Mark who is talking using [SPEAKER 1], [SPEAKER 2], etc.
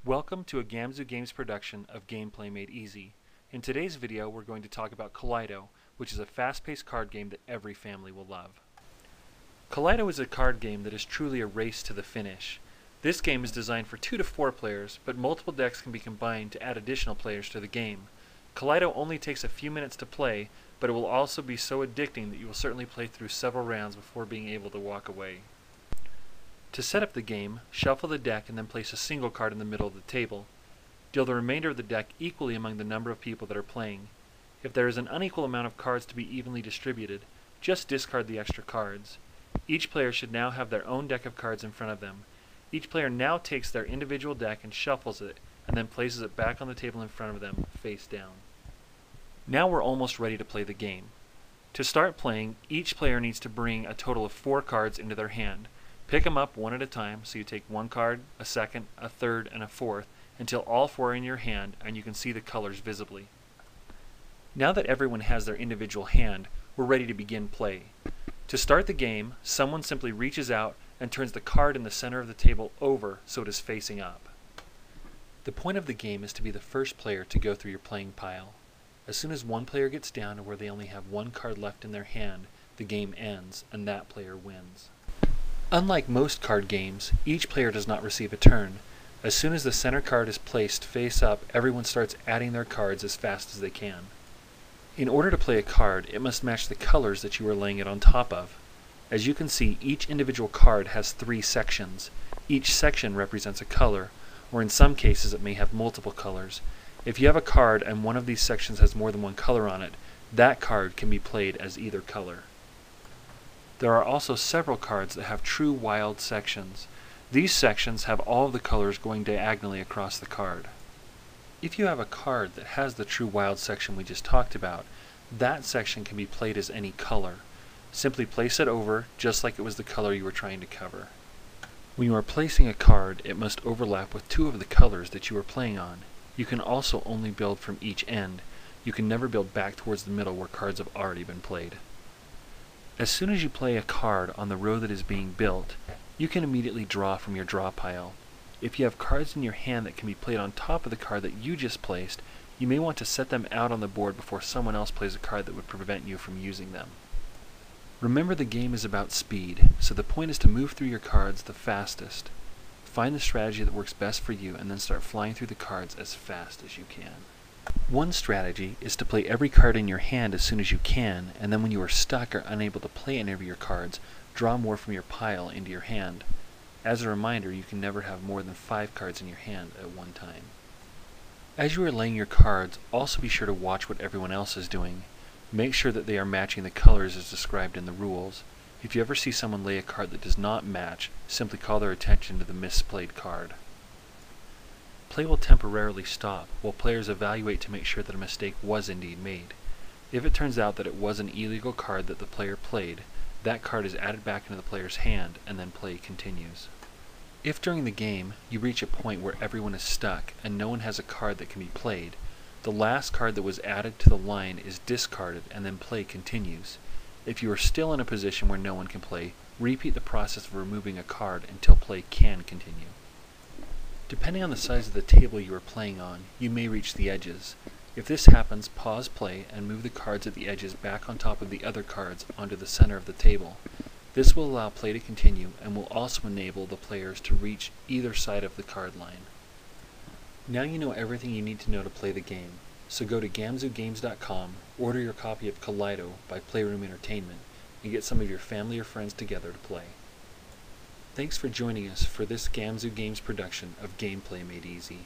[SPEAKER 1] Welcome to a Gamzu Games production of Gameplay Made Easy. In today's video, we're going to talk about Kaleido, which is a fast-paced card game that every family will love. Kaleido is a card game that is truly a race to the finish. This game is designed for 2 to 4 players, but multiple decks can be combined to add additional players to the game. Kaleido only takes a few minutes to play, but it will also be so addicting that you will certainly play through several rounds before being able to walk away. To set up the game, shuffle the deck and then place a single card in the middle of the table. Deal the remainder of the deck equally among the number of people that are playing. If there is an unequal amount of cards to be evenly distributed, just discard the extra cards. Each player should now have their own deck of cards in front of them. Each player now takes their individual deck and shuffles it, and then places it back on the table in front of them, face down. Now we're almost ready to play the game. To start playing, each player needs to bring a total of 4 cards into their hand. Pick them up one at a time, so you take one card, a second, a third, and a fourth, until all 4 are in your hand and you can see the colors visibly. Now that everyone has their individual hand, we're ready to begin play. To start the game, someone simply reaches out and turns the card in the center of the table over so it is facing up. The point of the game is to be the first player to go through your playing pile. As soon as one player gets down to where they only have one card left in their hand, the game ends and that player wins. Unlike most card games, each player does not receive a turn. As soon as the center card is placed face up, everyone starts adding their cards as fast as they can. In order to play a card, it must match the colors that you are laying it on top of. As you can see, each individual card has 3 sections. Each section represents a color, or in some cases it may have multiple colors. If you have a card and one of these sections has more than one color on it, that card can be played as either color. There are also several cards that have true wild sections. These sections have all of the colors going diagonally across the card. If you have a card that has the true wild section we just talked about, that section can be played as any color. Simply place it over just like it was the color you were trying to cover. When you are placing a card, it must overlap with 2 of the colors that you are playing on. You can also only build from each end. You can never build back towards the middle where cards have already been played. As soon as you play a card on the row that is being built, you can immediately draw from your draw pile. If you have cards in your hand that can be played on top of the card that you just placed, you may want to set them out on the board before someone else plays a card that would prevent you from using them. Remember, the game is about speed, so the point is to move through your cards the fastest. Find the strategy that works best for you and then start flying through the cards as fast as you can. One strategy is to play every card in your hand as soon as you can, and then when you are stuck or unable to play any of your cards, draw more from your pile into your hand. As a reminder, you can never have more than 5 cards in your hand at one time. As you are laying your cards, also be sure to watch what everyone else is doing. Make sure that they are matching the colors as described in the rules. If you ever see someone lay a card that does not match, simply call their attention to the misplayed card. Play will temporarily stop while players evaluate to make sure that a mistake was indeed made. If it turns out that it was an illegal card that the player played, that card is added back into the player's hand and then play continues. If during the game you reach a point where everyone is stuck and no one has a card that can be played, the last card that was added to the line is discarded and then play continues. If you are still in a position where no one can play, repeat the process of removing a card until play can continue. Depending on the size of the table you are playing on, you may reach the edges. If this happens, pause play and move the cards at the edges back on top of the other cards onto the center of the table. This will allow play to continue and will also enable the players to reach either side of the card line. Now you know everything you need to know to play the game, so go to GamzuGames.com, order your copy of Kaleido by Playroom Entertainment, and get some of your family or friends together to play. Thanks for joining us for this Gamzu Games production of Gameplay Made Easy.